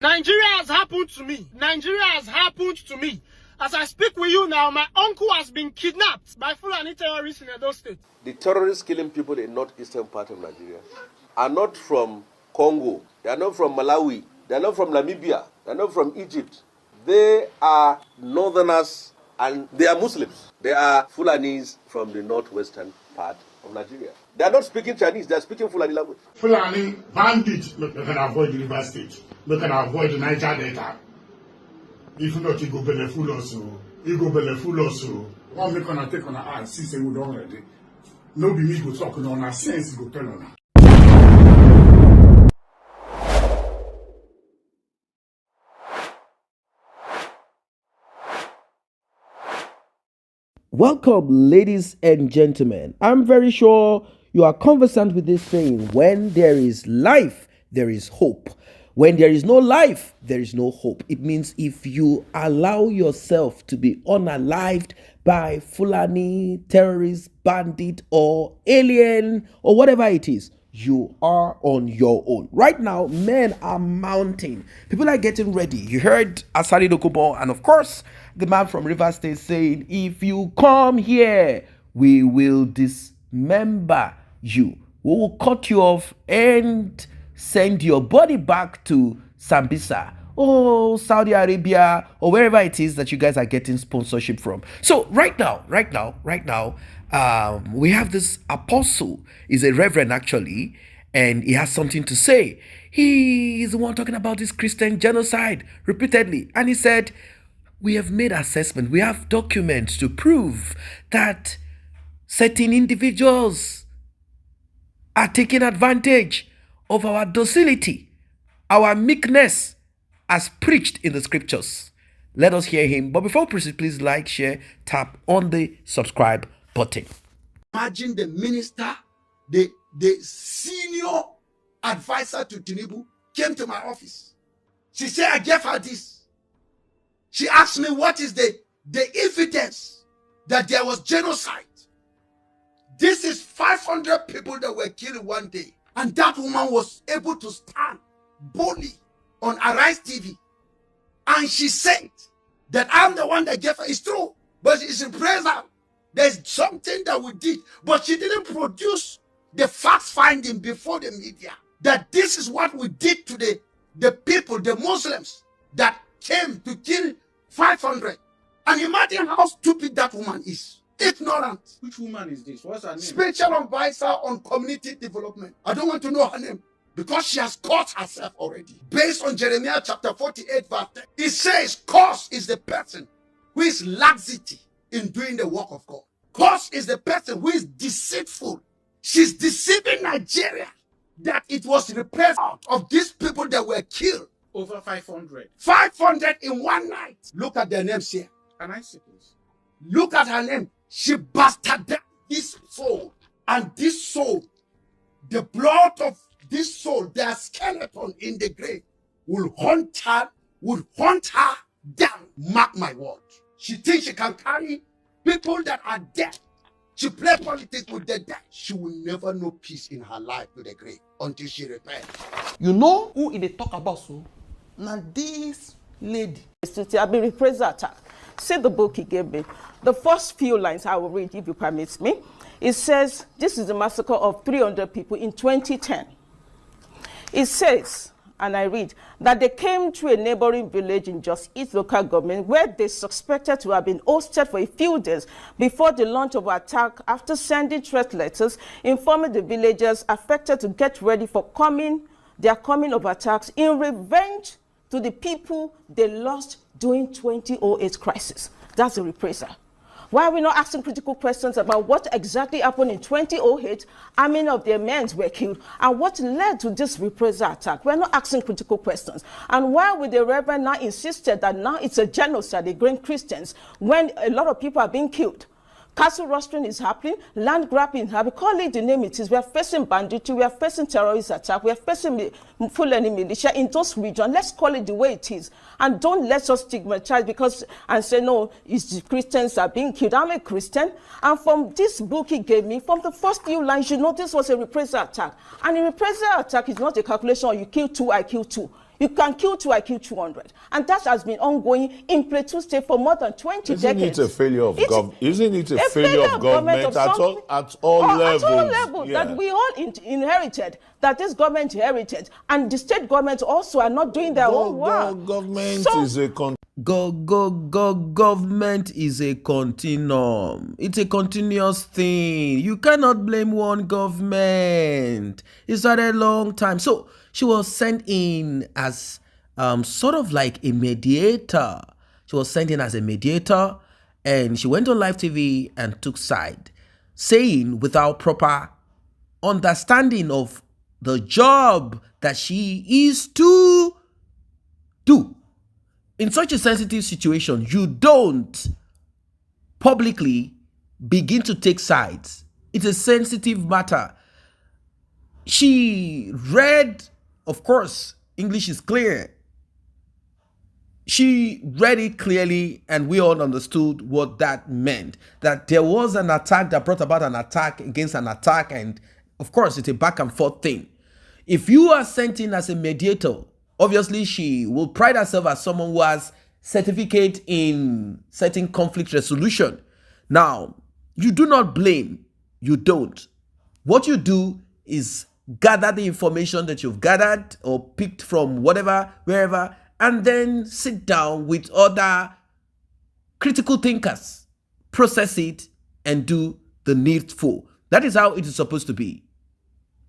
Nigeria has happened to me. Nigeria has happened to me. As I speak with you now, my uncle has been kidnapped by Fulani terrorists in Edo State. The terrorists killing people in northeastern part of Nigeria are not from Congo. They are not from Malawi. They are not from Namibia. They are not from Egypt. They are northerners and they are Muslims. They are Fulanis from the northwestern part of Nigeria. They are not speaking Chinese. They are speaking Fulani language. Fulani bandits, we can avoid the River State. We can avoid the Niger Delta. If not, you go full also. You go full also. One make on a take on our eye, see, say we don't already. No be me go talk on our sense, go tell on. Welcome, ladies and gentlemen. I'm very sure you are conversant with this saying: when there is life, there is hope. When there is no life, there is no hope. It means if you allow yourself to be unalived by Fulani, terrorist, bandit, or alien, or whatever it is, you are on your own. Right now, men are mounting. People are getting ready. You heard ssattle, and of course, the man from River State saying, if you come here, we will dismember you. We will cut you off and send your body back to Sambisa or Saudi Arabia or wherever it is that you guys are getting sponsorship from. So right now, we have this apostle. He's a reverend actually, and he has something to say. He is the one talking about this Christian genocide repeatedly, and he said, we have made assessment. We have documents to prove that certain individuals are taking advantage of our docility, our meekness as preached in the scriptures. Let us hear him. But before we proceed, please like, share, tap on the subscribe button. Imagine the minister, the senior advisor to Tinubu came to my office. She said, I gave her this. She asked me, what is the evidence that there was genocide? This is 500 people that were killed one day. And that woman was able to stand boldly on Arise TV. And she said that I'm the one that gave her. It's true, but it's in prison. There's something that we did, but she didn't produce the fact finding before the media that this is what we did to the people, the Muslims that came to kill 500. And imagine how stupid that woman is. Ignorant. Which woman is this? What's her name? Special advisor on community development. I don't want to know her name because she has caught herself already. Based on Jeremiah chapter 48 verse 10. It says, cause is the person who is laxity in doing the work of God. Cause is the person who is deceitful. She's deceiving Nigeria that it was replaced of these people that were killed. Over 500. 500 in one night. Look at their names here. Can I see, please? Look at her name. She bastardized this soul. And this soul, the blood of this soul, their skeleton in the grave, will haunt her down. Mark my word. She thinks she can carry people that are dead. She play politics with the dead. She will never know peace in her life to the grave until she repents. You know who they talk about so? Now this lady. I've been reprisal attack. See the book he gave me. The first few lines I will read, if you permit me. It says, this is the massacre of 300 people in 2010. It says, and I read, that they came to a neighboring village in Just East local government where they suspected to have been hosted for a few days before the launch of attack after sending threat letters informing the villagers affected to get ready for their coming of attacks in revenge to the people they lost during 2008 crisis. That's the reprisal. Why are we not asking critical questions about what exactly happened in 2008, how many of their men were killed, and what led to this reprisal attack? We're not asking critical questions. And why would the Reverend now insisted that now it's a genocide against Christians when a lot of people are being killed? Castle rustling is happening, land grabbing is happening. Call it the name it is. We are facing banditry, we are facing terrorist attack, we are facing Fulani militia in those regions. Let's call it the way it is. And don't let us stigmatize and say, no, it's the Christians are being killed. I'm a Christian. And from this book he gave me, from the first few lines, you know this was a reprisal attack. And a reprisal attack is not a calculation, you kill two, I kill two. You can kill 2, I kill 200. And that has been ongoing in Plateau State for more than 20 decades. Isn't it a failure of government? Isn't it a failure of government at all levels? At all levels that we all inherited, that this government inherited, and the state governments also are not doing their own work. Government is a government is a continuum. It's a continuous thing. You cannot blame one government. It started a long time. So she was sent in as sort of like a mediator. She was sent in as a mediator, and she went on live TV and took side, saying without proper understanding of the job that she is to do. In such a sensitive situation, you don't publicly begin to take sides. It's a sensitive matter. She read, of course, English is clear. She read it clearly, and we all understood what that meant. That there was an attack that brought about an attack against an attack, and of course, it's a back and forth thing. If you are sent in as a mediator, obviously she will pride herself as someone who has certificate in certain conflict resolution. Now, you do not blame. You don't. What you do is gather the information that you've gathered or picked from whatever, wherever, and then sit down with other critical thinkers, process it, and do the needful. That is how it is supposed to be.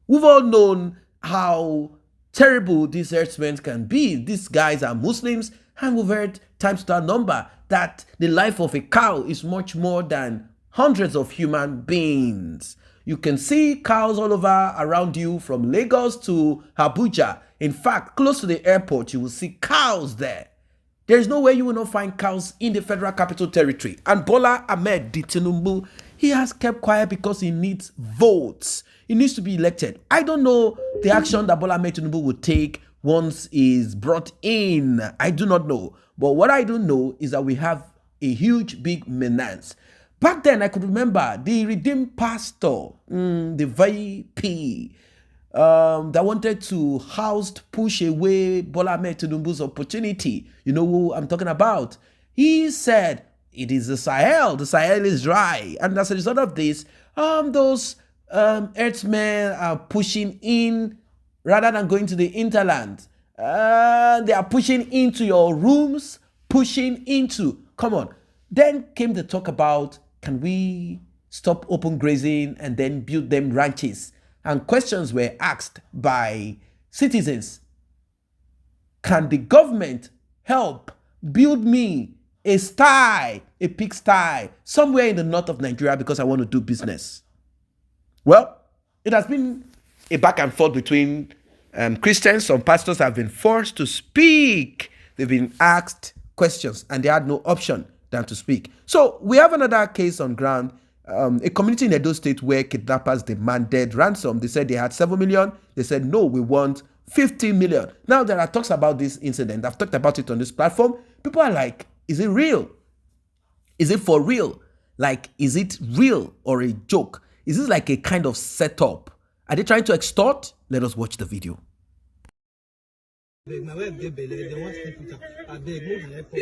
We've all known how terrible these herdsmen can be. These guys are Muslims, and we've heard times to a number that the life of a cow is much more than hundreds of human beings. You can see cows all over around you, from Lagos to Abuja. In fact, close to the airport, you will see cows there. There is no way you will not find cows in the Federal Capital Territory. And Bola Ahmed Tinubu, he has kept quiet because he needs votes. He needs to be elected. I don't know the action that Bola Ahmed Tinubu will take once he's brought in. I do not know. But what I do know is that we have a huge, big menace. Back then, I could remember the redeemed pastor, the VP, that wanted to push away Bola Ahmed Tinubu's opportunity. You know who I'm talking about? He said, it is the Sahel is dry. And as a result of this, those herdsmen are pushing in rather than going to the hinterland. They are pushing into your rooms, pushing into, come on. Then came the talk about, can we stop open grazing and then build them ranches? And questions were asked by citizens. Can the government help build me a pigsty somewhere in the north of Nigeria because I want to do business? Well, it has been a back and forth between Christians. Some pastors have been forced to speak. They've been asked questions and they had no option than to speak. So we have another case on ground, a community in Edo State where kidnappers demanded ransom. They said they had 7 million. They said, no, we want 50 million. Now there are talks about this incident. I've talked about it on this platform. People are like, is it real? Is it for real? Like, is it real or a joke? Is this like a kind of setup? Are they trying to extort? Let us watch the video. My wife get belly, they want to put her. I beg, move the airport,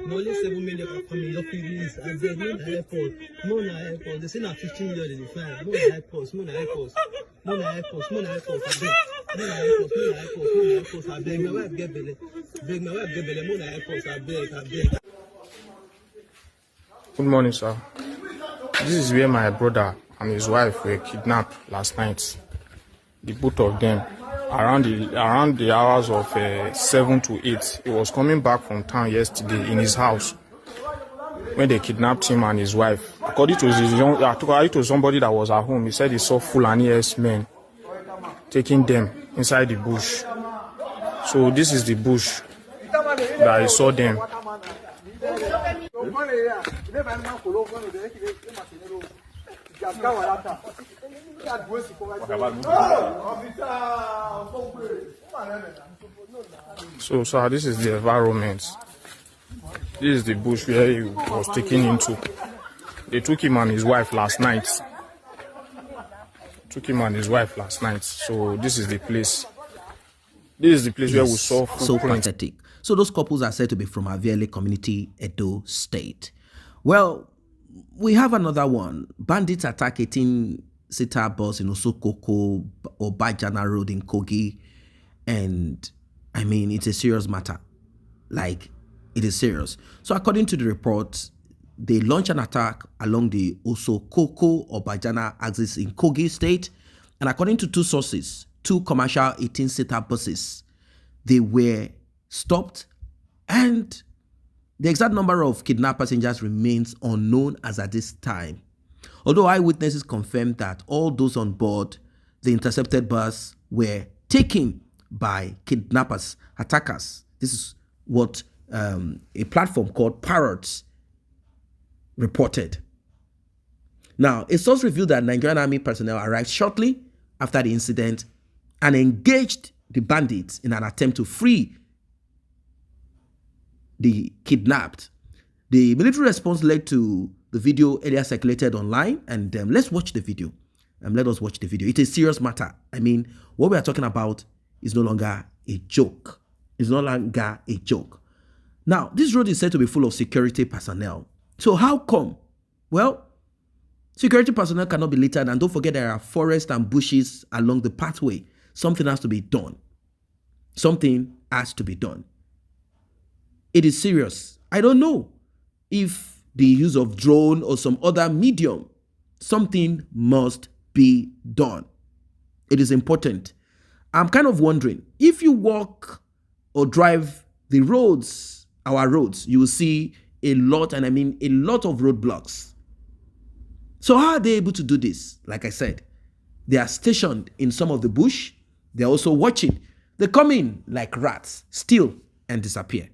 no, only 7 million are coming, lucky release. I beg, move the airport, move the airport. They say now 15 million in the fine. Move the airport, move the airport, move the airport, move the airport. I beg, move the airport, move the airport, move the airport. I beg, my wife get belly, beg, my wife get belly, move the airport. I beg. Good morning, sir. This is where my brother and his wife were kidnapped last night. The both of them. Around the hours of 7 to 8, he was coming back from town yesterday in his house when they kidnapped him and his wife. According to somebody that was at home, he said he saw Fulani men taking them inside the bush. So this is the bush that he saw them. So this is the environment. This is the bush where he was taken into. They took him and his wife last night. So this is the place. This is the place where we saw so pathetic. So those couples are said to be from Aviele community, Edo State. Well, we have another one. Bandits attack 18-seater bus in Osokoko or Bajana Road in Kogi. And I mean, it's a serious matter. Like, it is serious. So according to the report, they launched an attack along the Osokoko or Bajana axis in Kogi State. And according to two sources, 2 commercial 18-seater buses, they were stopped, and the exact number of kidnapped passengers remains unknown as at this time. Although eyewitnesses confirmed that all those on board the intercepted bus were taken by kidnappers, attackers. This is what a platform called TERRR0RST reported. Now, a source revealed that Nigerian Army personnel arrived shortly after the incident and engaged the bandits in an attempt to free the kidnapped. The military response led to the video earlier circulated online, and let's watch the video. Let us watch the video. It's a serious matter. I mean, what we are talking about is no longer a joke. It's no longer a joke. Now, this road is said to be full of security personnel. So how come? Well, security personnel cannot be littered, and don't forget there are forests and bushes along the pathway. Something has to be done. Something has to be done. It is serious. I don't know if the use of drone or some other medium, something must be done. It is important. I'm kind of wondering, if you walk or drive the roads, our roads, you will see a lot, and I mean a lot of roadblocks. So how are they able to do this? Like I said, they are stationed in some of the bush. They're also watching. They come in like rats, steal and disappear.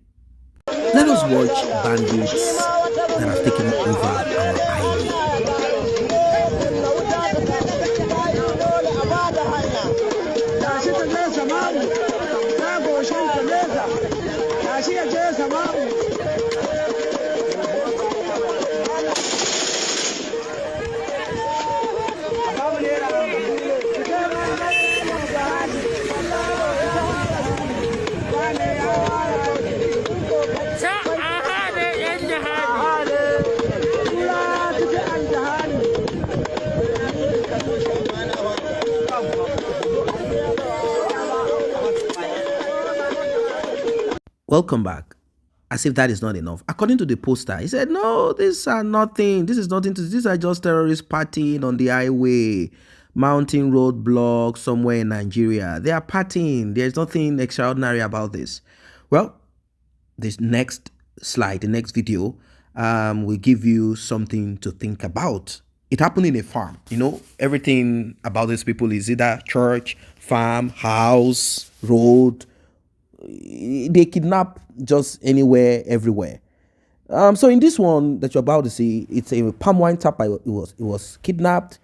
Let us watch bandits that have taken over our highway. Welcome back. As if that is not enough. According to the poster, he said, no, these are nothing. This is nothing. These are just terrorists partying on the highway, mounting roadblocks somewhere in Nigeria. They are partying. There's nothing extraordinary about this. Well, this next slide, the next video, will give you something to think about. It happened in a farm. You know, everything about these people is either church, farm, house, road. They kidnap just anywhere, everywhere. So in this one that you're about to see, it's a palm wine tapper. It was kidnapped,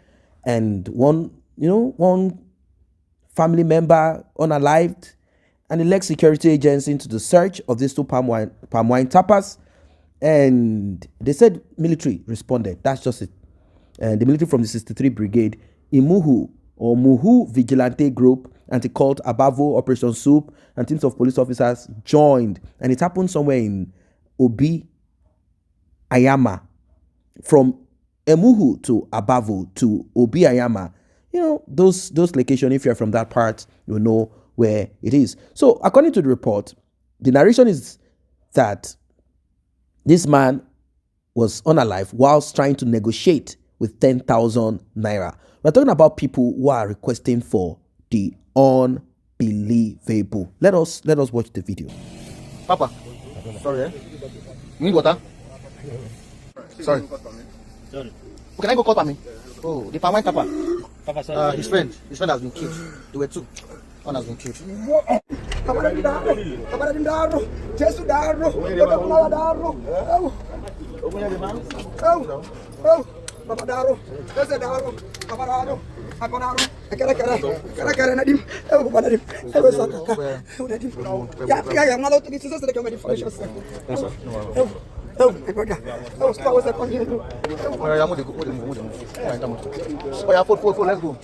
and one family member unalived, and the led security agents into the search of these 2 palm wine tappers, and they said military responded. That's just it. And the military from the 63 Brigade, Imuhu or Muhu Vigilante Group, Anti-Cult, Abavo, Operation Soup, and teams of police officers joined. And it happened somewhere in Obi Ayama. From Emuhu to Abavo to Obi Ayama. You know, those locations, if you're from that part, you know where it is. So, according to the report, the narration is that this man was unalive whilst trying to negotiate with 10,000 naira. We're talking about people who are requesting for the unbelievable. Let us watch the video. Papa, sorry, eh? You need water? Sorry. Can I go call me? Oh, the farmer Papa. His friend has been killed. There were 2. One has been killed. Let's go.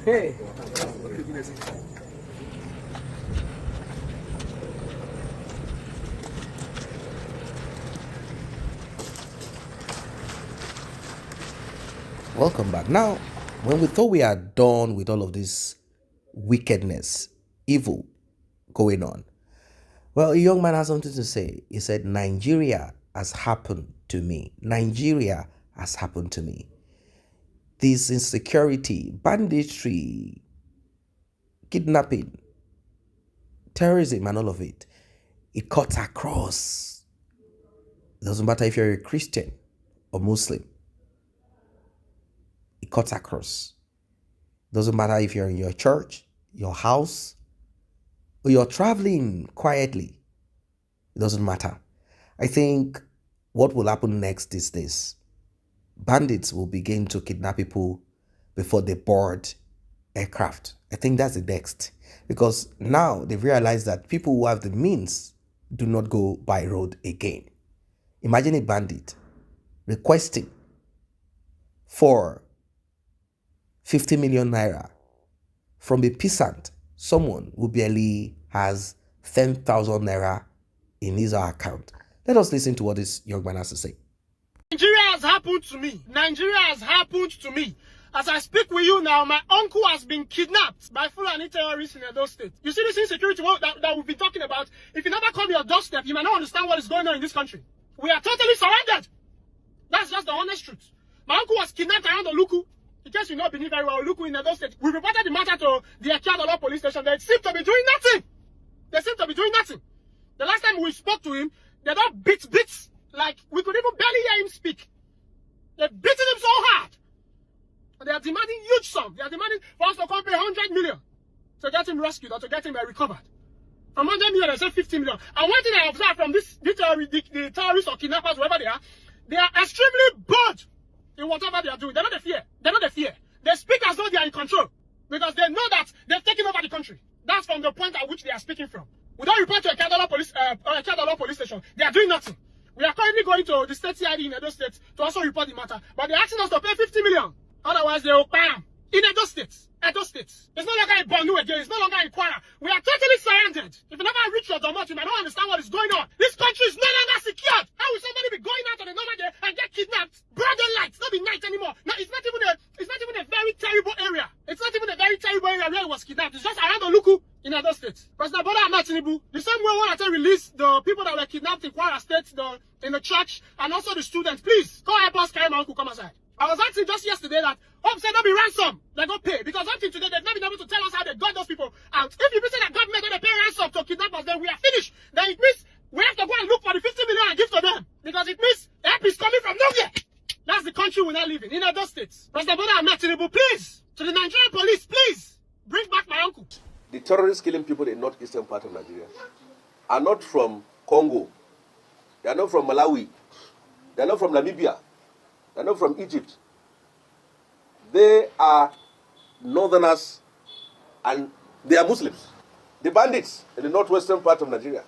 Hey. Welcome back. Now, when we thought we are done with all of this wickedness, evil going on, well, a young man has something to say. He said, Nigeria has happened to me. Nigeria has happened to me. This insecurity, banditry, kidnapping, terrorism, and all of it, it cuts across. It doesn't matter if you're a Christian or Muslim. It cuts across. It doesn't matter if you're in your church, your house, or you're traveling quietly. It doesn't matter. I think what will happen next is this. Bandits will begin to kidnap people before they board aircraft. I think that's the next. Because now they've realized that people who have the means do not go by road again. Imagine a bandit requesting for 50 million naira from a peasant, someone who barely has 10,000 naira in his account. Let us listen to what this young man has to say. Nigeria has happened to me. Nigeria has happened to me. As I speak with you now, my uncle has been kidnapped by Fulani terrorists in Edo State. You see this insecurity that we've been talking about? If you never come your doorstep, you might not understand what is going on in this country. We are totally surrounded. That's just the honest truth. My uncle was kidnapped around Oluku. In case you not believe very well, Oluku in Edo State. We reported the matter to the ссattle police station. They seem to be doing nothing. They seem to be doing nothing. The last time we spoke to him, they don't beat bits. Like, we could even barely hear him speak. They're beating him so hard. They are demanding huge sum. They are demanding for us to come pay 100 million to get him rescued or to get him recovered. From 100 million, they say 50 million. And one thing I observed from the terrorists or kidnappers, wherever they are extremely bold in whatever they are doing. They're not the fear. They're not the fear. They speak as though they are in control because they know that they've taken over the country. That's from the point at which they are speaking from. We don't report to a ssattle police station. They are doing nothing. We are currently going to the state CID in Edo State to also report the matter. But they're asking us to pay 50 million. Otherwise, they will bam. In Edo State. Edo State. It's no longer in Borno again. It's no longer in Kwara. We are totally surrounded. If you never reach your domot, you might not understand what is going on. This country is no longer secured. How will somebody be going out on a normal day and get kidnapped? Broad daylight. It's not be night anymore. No, it's not even a very terrible area. It's not even a very terrible area where it was kidnapped. It's just around Oluku in Edo State. President Bola Ahmed Tinubu, the same way when I release the people that were kidnapped in Kwara State, in the church, and also the students, please, go help us carry my uncle come aside. I was asking just yesterday that Hope said not be ransom, they go pay. Because until today, they've not been able to tell us how they got those people out. If you say that government going to pay ransom to kidnap us, then we are finished. Then it means we have to go and look for the 50 million and give to them. Because it means help is coming from nowhere. That's the country we're now living in Edo State. President Bola Ahmed Tinubu, please, to the Nigerian police, please, bring back my uncle. The terrorists killing people in the northeastern part of Nigeria are not from Congo. They are not from Malawi. They are not from Namibia. They are not from Egypt. They are northerners and they are Muslims. The bandits in the northwestern part of Nigeria,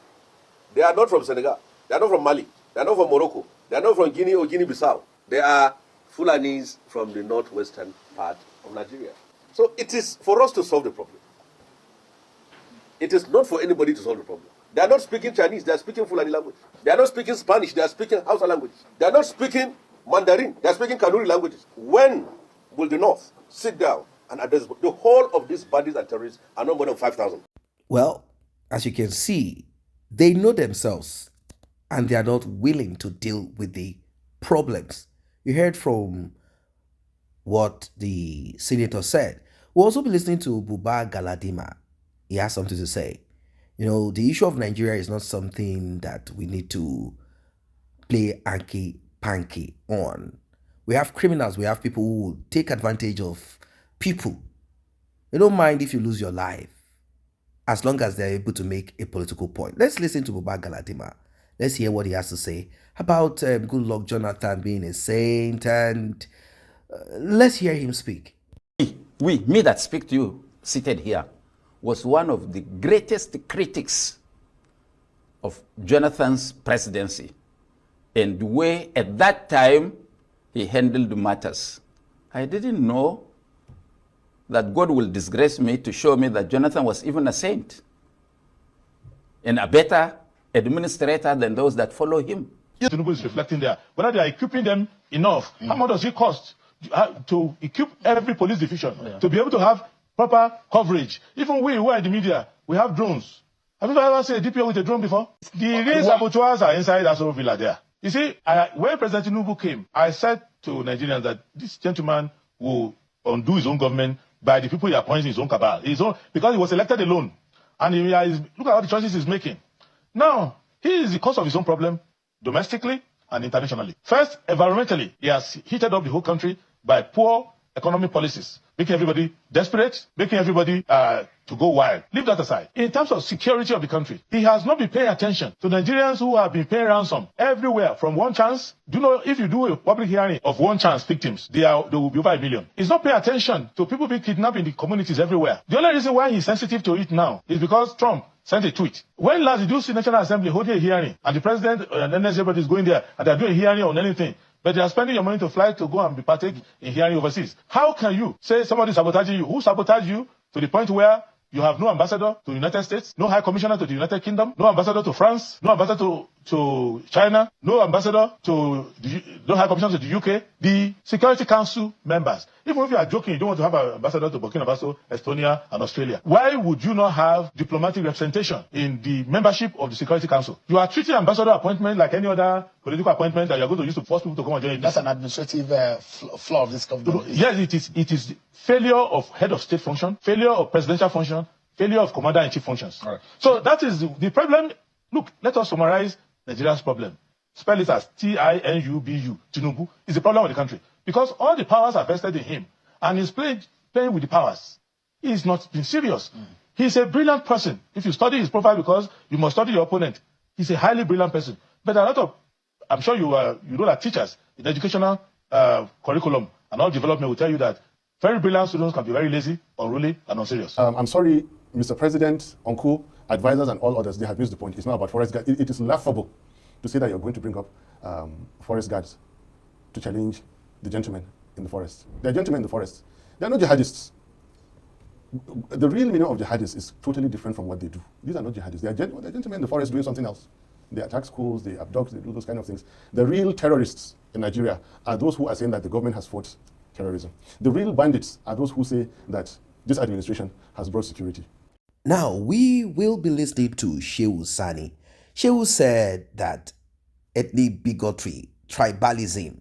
they are not from Senegal. They are not from Mali. They are not from Morocco. They are not from Guinea or Guinea-Bissau. They are Fulanis from the northwestern part of Nigeria. So it is for us to solve the problem. It is not for anybody to solve the problem. They are not speaking Chinese, they are speaking Fulani language. They are not speaking Spanish, they are speaking Hausa language. They are not speaking Mandarin, they are speaking Kanuri languages. When will the North sit down and address the whole of these bandits and terrorists are not more than 5,000? Well, as you can see, they know themselves and they are not willing to deal with the problems. You heard from what the senator said. We'll also be listening to Buba Galadima. He has something to say. You know, the issue of Nigeria is not something that we need to play hanky-panky on. We have criminals, we have people who take advantage of people. They don't mind if you lose your life, as long as they're able to make a political point. Let's listen to Buba Galadima. Let's hear what he has to say about Goodluck Jonathan being a saint, and let's hear him speak. Me that speak to you, seated here, was one of the greatest critics of Jonathan's presidency and the way at that time he handled matters. I didn't know that God will disgrace me to show me that Jonathan was even a saint and a better administrator than those that follow him. Tinubu is reflecting there. Whether they are equipping them enough, how much does it cost to equip every police division to be able to have proper coverage? Even we who are in the media, we have drones. Have you ever seen a DPO with a drone before? The real saboteurs are inside that sort of villa there. You see, when President Tinubu came, I said to Nigerians that this gentleman will undo his own government by the people he appoints in his own cabal. Because he was elected alone. And look at all the choices he's making. Now, he is the cause of his own problem, domestically and internationally. First, environmentally, he has heated up the whole country by poor economic policies, making everybody desperate, making everybody to go wild. Leave that aside. In terms of security of the country, he has not been paying attention to Nigerians who have been paying ransom everywhere from one chance. Do you know if you do a public hearing of one chance victims, there will be over 1 million. He's not paying attention to people being kidnapped in the communities everywhere. The only reason why he's sensitive to it now is because Trump sent a tweet. When last did you see National Assembly holding a hearing and the president and then everybody is going there and they're doing a hearing on anything? But they are spending your money to fly to go and be partake in hearing overseas. How can you say somebody sabotaging you? Who sabotaged you to the point where you have no ambassador to the United States, no high commissioner to the United Kingdom, no ambassador to France, no ambassador to China, no ambassador no high commissioner to the UK, the Security Council members. Even if you are joking, you don't want to have an ambassador to Burkina Faso, Estonia, and Australia. Why would you not have diplomatic representation in the membership of the Security Council? You are treating ambassador appointment like any other political appointment that you are going to use to force people to come and join. That's an administrative flaw of this government. Yes, it is. It is failure of head of state function, failure of presidential function, failure of commander-in-chief functions. Right. So that is the problem. Look, let us summarize Nigeria's problem. Spell it as Tinubu. Tinubu is the problem of the country. Because all the powers are vested in him. And he's playing with the powers. He's not been serious. He's a brilliant person. If you study his profile, because you must study your opponent, he's a highly brilliant person. But a lot of, I'm sure you know that teachers in educational curriculum and all development will tell you that very brilliant students can be very lazy, unruly, and unserious. I'm sorry, Mr. President, Uncle, advisors, and all others, they have missed the point. It's not about forest guards. It is laughable to say that you're going to bring up forest guards to challenge the gentlemen in the forest. They're gentlemen in the forest. They're not jihadists. The real meaning of jihadists is totally different from what they do. These are not jihadists. They're gentlemen in the forest doing something else. They attack schools, they abduct, they do those kind of things. The real terrorists in Nigeria are those who are saying that the government has fought terrorism. The real bandits are those who say that this administration has brought security. Now, we will be listening to Shehu Sani. Shehu said that ethnic bigotry, tribalism,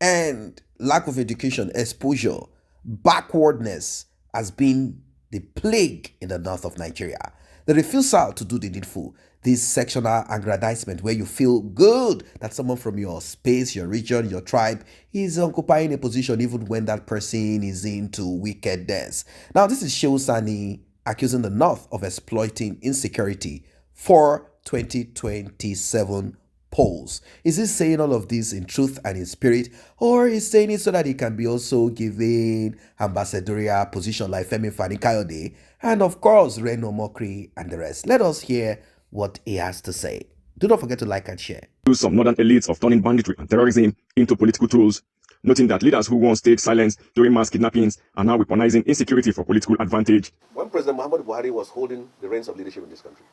and lack of education, exposure, backwardness has been the plague in the north of Nigeria. The refusal to do the needful, this sectional aggrandizement where you feel good that someone from your space, your region, your tribe is occupying a position even when that person is into wickedness. Now, this is Shehu Sani accusing the north of exploiting insecurity for 2027 polls. Is he saying all of this in truth and in spirit, or is saying it so that he can be also giving ambassadorial position like Femi Fani-Kayode and of course Reno Mokri and the rest? Let us hear what he has to say. Do not forget to like and share. Some northern elites of turning banditry and terrorism into political tools, noting that leaders who once stayed silent during mass kidnappings are now weaponizing insecurity for political advantage. When President Muhammadu Buhari was holding the reins of leadership in this country,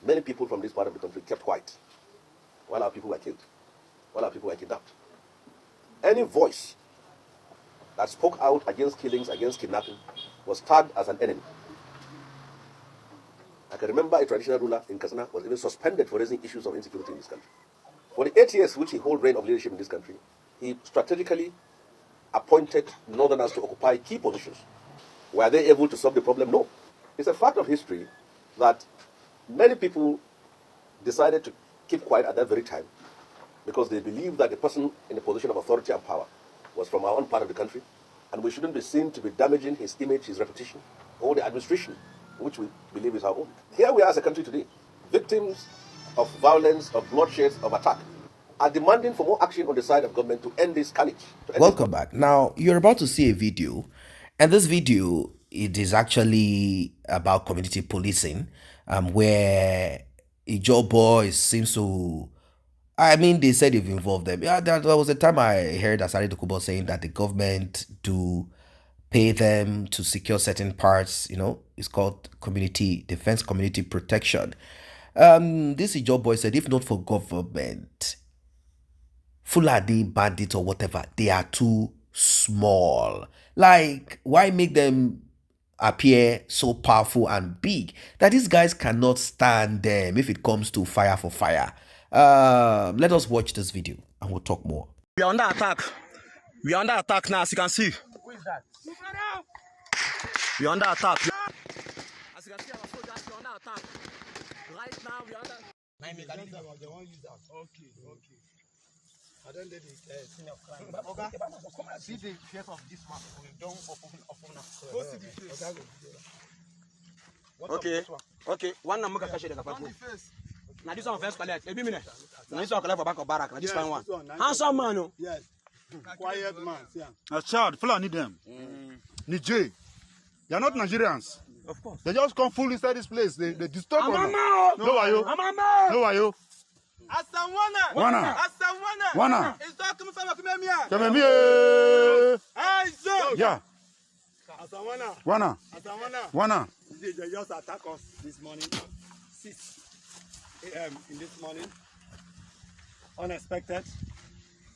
many people from this part of the country kept quiet while our people were killed, while our people were kidnapped. Any voice that spoke out against killings, against kidnapping, was tagged as an enemy. I can remember a traditional ruler in Katsina was even suspended for raising issues of insecurity in this country. For the 8 years which he held reign of leadership in this country, he strategically appointed northerners to occupy key positions. Were they able to solve the problem? No. It's a fact of history that many people decided to keep quiet at that very time because they believed that the person in a position of authority and power was from our own part of the country, and we shouldn't be seen to be damaging his image, his reputation, or the administration, which we believe is our own. Here we are as a country today, victims of violence, of bloodshed, of attack, are demanding for more action on the side of government to end this carnage. Welcome back. Now, you're about to see a video, and this video it is actually about community policing, where a job boy seems to. I mean, they said they've involved them. Yeah, there was a time I heard Asari Dokubo saying that the government do pay them to secure certain parts. It's called community defense, community protection. This job boy said, if not for government, Fulani bandits or whatever, they are too small. Like, why make them appear so powerful and big that these guys cannot stand them if it comes to fire for fire? Let us watch this video and we'll talk more. We are under attack. We are under attack now, as you can see. Who is that? We are under attack. As you can see, our soldiers are under attack. Right now, we are under. They won't use that. Okay. I don't let the scene of crime. Okay. Come and see the face of this man. We don't open up. Go see the face. Okay. One number can catch it. Now this one first collect. Every minute. Now this one collect for back of barrack. Now this one. Handsome man. Yes. Quiet man. A child, Fulani them. Niger. They are not Nigerians. Of course. They just come full inside this place. They disturb us. No, are you? No, are you? Wana. It's not coming from Akimemia. Come here. Yeah. Wana. They just attack us this morning, 6 a.m. in this morning. Unexpected.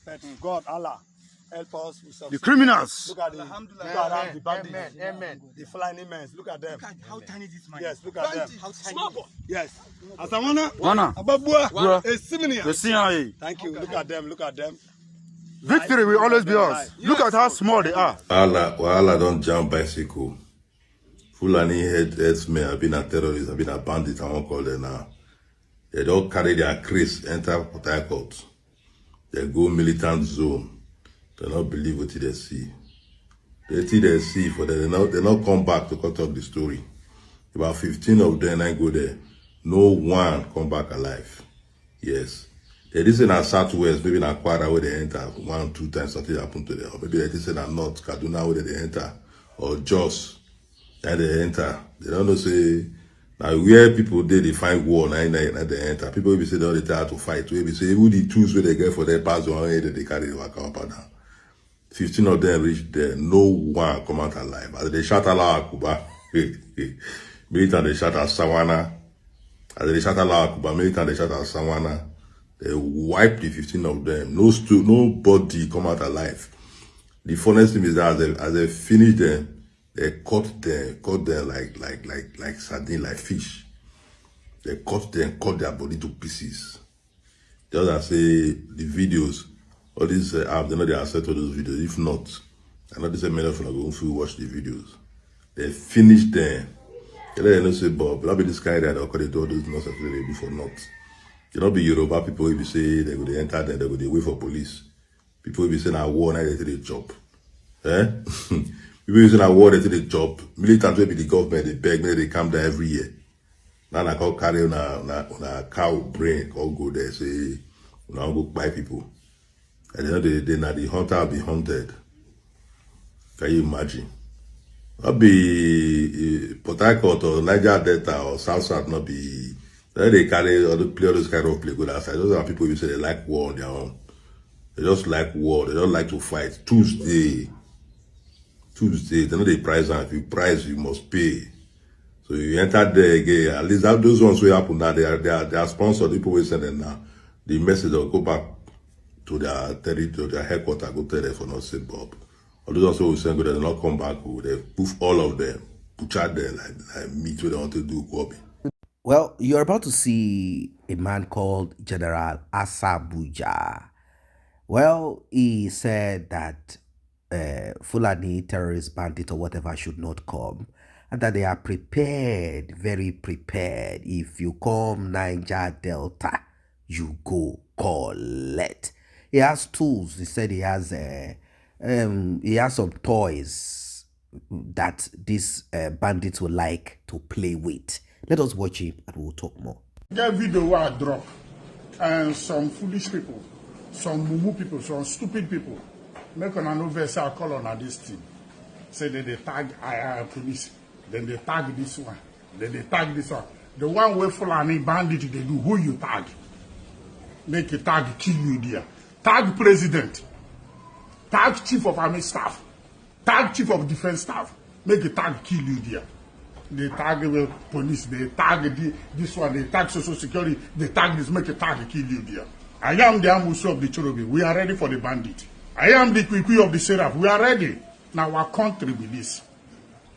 But God, Allah, help us. The criminals. Look at the bandits. The Fulani men. Look at them. Look at how tiny this man is. Yes, look at them. How tiny. Yes. Wana. Ababua. A Thank you. Look at them. Victory will always be us. Look at how small they are. Allah don't jump bicycle. Fulani headsmen have been a terrorist, have been a bandit, I won't call them now. They don't carry their crease, enter Port Harcourt. They go militant zone. They don't believe what they see. They think they see, for them, they not come back to cut off the story. About 15 of them, I go there. No one come back alive. Yes. They did say in Southwest, maybe in Akwara where they enter 1-2 times something happened to them. Or maybe they did say in North Kaduna where they enter. Or Jos. And they enter. They don't know say now where people they find war and they enter. People will be say they don't try to fight. We be say who the tools where they get for their pass on that they carry the work up and down. 15 of them reach there. No one come out alive. As they shot Allah Akuba, militant they shot at Sawana. As they shot Allah Akuba, militant they shot at Sawana. They wiped the 15 of them. Nobody come out alive. The funniest thing is that as they finish them, they cut them like sardine, like fish. They cut their body to pieces. Just as say the videos, all these apps, they know they accept all those videos. If not, I know they say many of them are going to watch the videos. They finish them. They let them say, Bob, that'll be this guy that they do all those nonsense they do for not. You know, be Yoruba people will be say they go to enter them, they go to wait for police. People will be saying, I war, now they take the job. People using a war to the job. Militants will be the government, they beg me, they come there every year. Now I call carry on a cow brain, call go there, say, now go buy people. And then the hunter will be hunted. Can you imagine? Not be Port Harcourt or Niger Delta or South, not be, they carry or play all those kind of play good outside. Those are people who say they like war on their own. They just like war, they don't like to fight. Tuesday, they know the price, and if you price, you must pay. So you enter there again, at least those ones will happen now, they are sponsored, people will send them now. The message will go back to their territory, their headquarters, go tell them for not say Bob. All those ones will send go, they not come back, they poof all of them, butcher them like meat where they want to do copy. Well, you're about to see a man called General Asabuja. Well, he said that Fulani terrorist bandit or whatever should not come, and that they are prepared, very prepared. If you come Niger Delta, you go collect. He has tools. He said he has some toys that these bandits would like to play with. Let us watch him and we'll talk more. That video where I drop, and some foolish people, some mumu people, some stupid people, make an annover say I call on this thing. say that they tag police, then they tag this one, then they tag this one. The one where Fulani bandit they do, who you tag? Make a tag kill you there. Tag president, tag chief of army staff, tag chief of defense staff, make a tag kill you there. They tag the police, they tag this one, they tag social security, they tag this, make a tag kill you there. I am the Amusu of the Cherubim. We are ready for the bandit. I am the Kwikwi of the Seraph. We are ready. Now our country with this.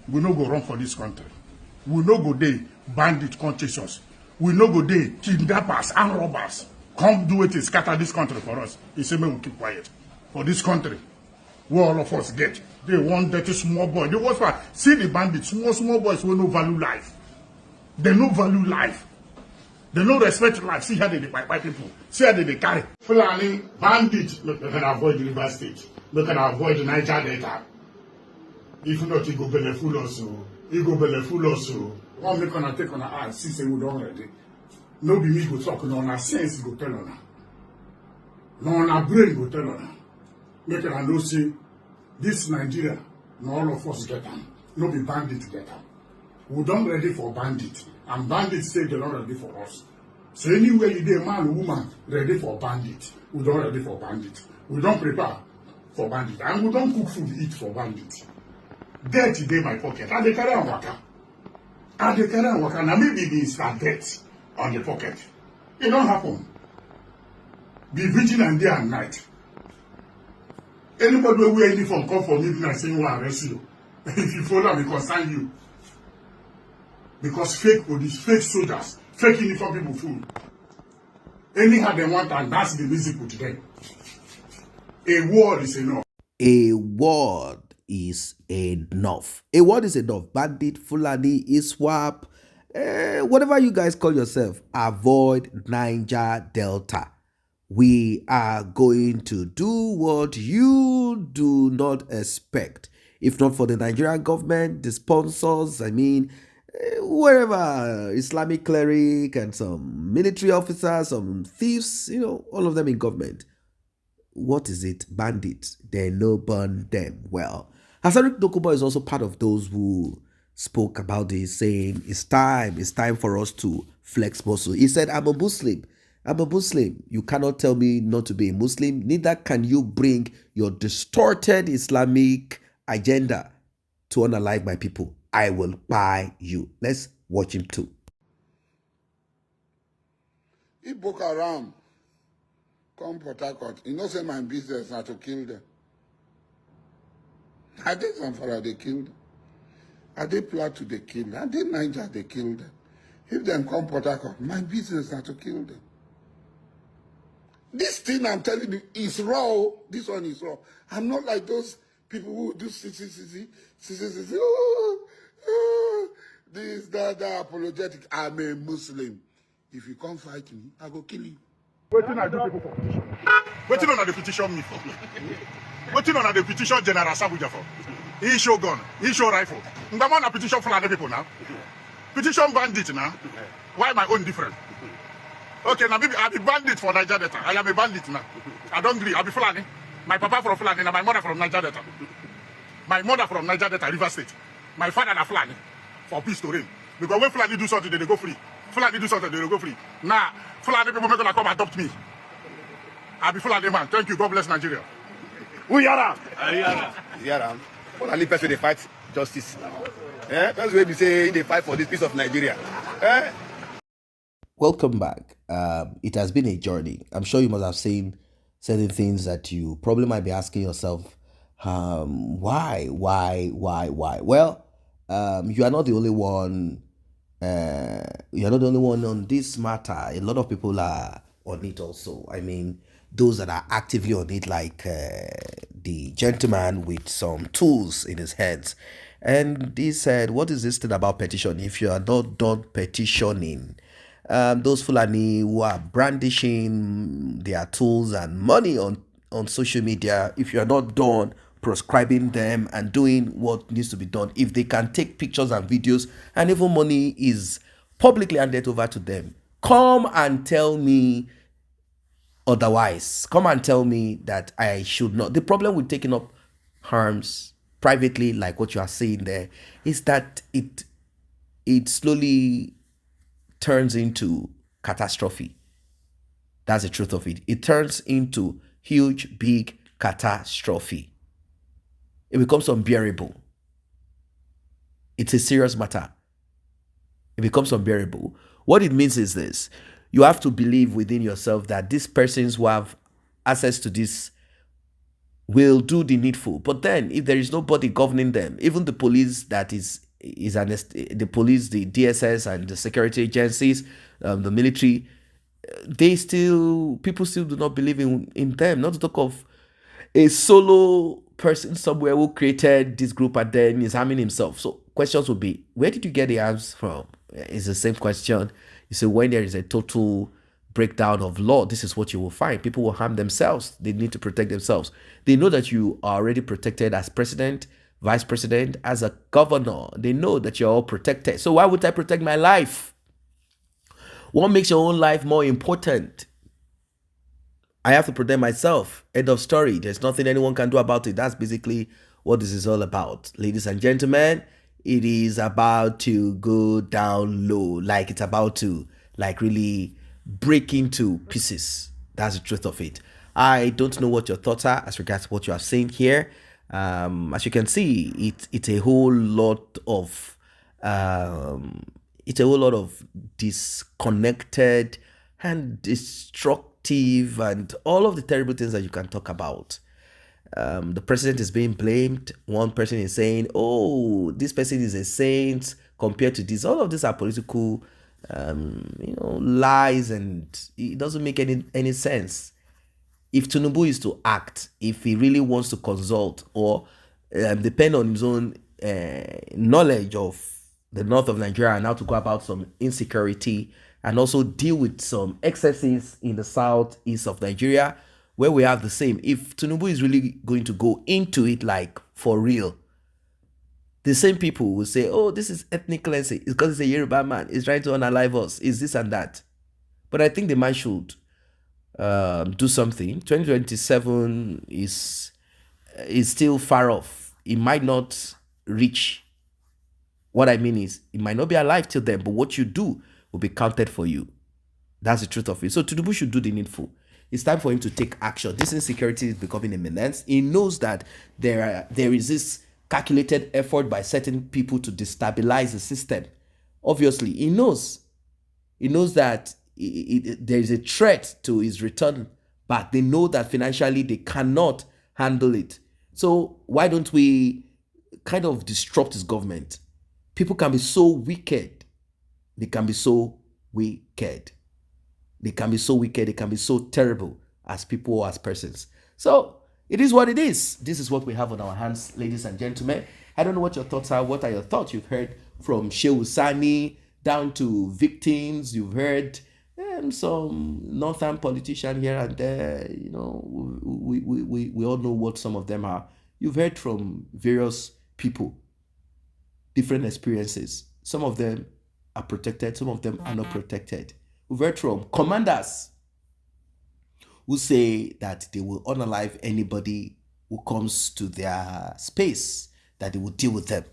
We no go run for this country. We no go there bandit conscious. We no go there kidnappers and robbers. Come do it and scatter this country for us. He say, we keep quiet. For this country, where all of us get. They want dirty small boy. They was for see the bandits, small boys will no value life. They no value life. They no respect life. See how they by people. See how they carry. Fulani bandit, we can avoid the River State. We can avoid the Niger Delta. If not, you go beleful also. You go beleful also. One make on take on a eye, see say we don't ready. No be me go talk, no na sense go tell on. No na brain go tell on. Make I know say this Nigeria, no all of us get them. No be bandit get them. We don't ready for bandit. And bandits say they're not ready for us. So anywhere you be a man or woman ready for bandit. We don't ready for bandit. We don't prepare for bandit. And we don't cook food eat for bandit. Death is in my pocket. And they carry on waka. And they carry on waka. Now maybe it's a death on the pocket. It don't happen. Be vigilant day and night. Anybody who wear uniform come for midnight saying we arrest you. If you follow me, concern you. Because fake police, fake soldiers, fake uniform people fool. Anyhow they want, and that's the music to them. A word is enough. A word is enough. A word is enough. Bandit, Fulani, ISWAP, whatever you guys call yourself, avoid Niger Delta. We are going to do what you do not expect. If not for the Nigerian government, the sponsors, wherever, Islamic cleric and some military officers, some thieves, all of them in government. What is it? Bandits. They no burn them well. Hasarik Dokubo is also part of those who spoke about this, saying it's time for us to flex muscle. He said, I'm a Muslim. You cannot tell me not to be a Muslim. Neither can you bring your distorted Islamic agenda to unalive my people. I will buy you. Let's watch him too. If Boko Haram come Port Harcourt, you know say my business na to kill them. I did Zamfara, they killed them. I did Plateau, they killed them. I did Niger, they killed them. If them come Port Harcourt, my business na to kill them. This thing I'm telling you is raw. This one is raw. I'm not like those people who do this, that apologetic. I'm a Muslim. If you come fight me, I go kill you. Waiting I do people for petition. Waiting on the petition me for. Waiting on the petition General Sabuja for. He show gun, he show rifle. I'm on a petition for other people now. Petition bandit now. Why my own different? Okay, now maybe I'll be bandit for Niger Delta. I am a bandit now. I don't agree. I'll be Fulani. My papa from Fulani and my mother from Niger Delta. My mother from Niger Delta, River State. My father and Fulani. For peace to reign. Because when Fulani do something, they go free. Fulani do something, they go free. Now, Fulani people make gonna come adopt me. I'll be Fulani man. Thank you. God bless Nigeria. We are Yara. Only person they fight justice. That's why we say they fight for this piece of Nigeria. Welcome back. It has been a journey. I'm sure you must have seen certain things that you probably might be asking yourself, why? Well, you are not the only one. You are not the only one on this matter. A lot of people are on it also. Those that are actively on it, like the gentleman with some tools in his hands. And he said, what is this thing about petition? If you are not done petitioning, those Fulani who are brandishing their tools and money on social media, if you are not done proscribing them and doing what needs to be done, if they can take pictures and videos and even money is publicly handed over to them, come and tell me otherwise. Come and tell me that I should not. The problem with taking up arms privately, like what you are saying there, is that it slowly turns into catastrophe. That's the truth of it. It turns into huge, big catastrophe. It becomes unbearable. It's a serious matter. It becomes unbearable. What it means is this: you have to believe within yourself that these persons who have access to this will do the needful. But then, if there is nobody governing them, even the police the police, the DSS, and the security agencies, the military, people still do not believe in them. Not to talk of a solo person somewhere who created this group and then is harming himself. So questions will be, where did you get the arms from? It's the same question. You say, when there is a total breakdown of law, this is what you will find. People will harm themselves. They need to protect themselves. They know that you are already protected as president, vice president, as a governor. They know that you're all protected. So why would I protect my life? What makes your own life more important? I have to protect myself. End of story. There's nothing anyone can do about it. That's basically what this is all about. Ladies and gentlemen, it is about to go down low. Like it's about to really break into pieces. That's the truth of it. I don't know what your thoughts are as regards to what you are saying here. As you can see, it's a whole lot of disconnected and destructive and all of the terrible things that you can talk about. The president is being blamed. One person is saying, oh, this person is a saint compared to this. All of these are political lies, and it doesn't make any sense. If Tinubu is to act, if he really wants to consult or depend on his own knowledge of the north of Nigeria and how to go about some insecurity and also deal with some excesses in the southeast of Nigeria, where we have the same. If Tinubu is really going to go into it like for real, the same people will say, oh, this is ethnic cleansing. It's because it's a Yoruba man. He's trying to unalive us. It's this and that. But I think the man should do something. 2027 is still far off. It might not reach. What I mean is, it might not be alive till then, but what you do will be counted for you. That's the truth of it. So Tinubu should do the needful. It's time for him to take action. This insecurity is becoming imminent. He knows that there is this calculated effort by certain people to destabilize the system. Obviously, he knows that there is a threat to his return back. They know that financially they cannot handle it. So why don't we kind of disrupt his government? People can be so wicked. They can be so wicked. They can be so wicked. They can be so terrible as people or as persons. So it is what it is. This is what we have on our hands, ladies and gentlemen. I don't know what your thoughts are. What are your thoughts? You've heard from Shehu Sani down to victims. You've heard some northern politician here and there. You know, we all know what some of them are. You've heard from various people, different experiences. Some of them are protected. Some of them are not protected. We've heard from commanders who say that they will unalive anybody who comes to their space, that they will deal with them.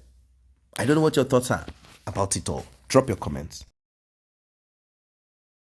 I don't know what your thoughts are about it all. Drop your comments.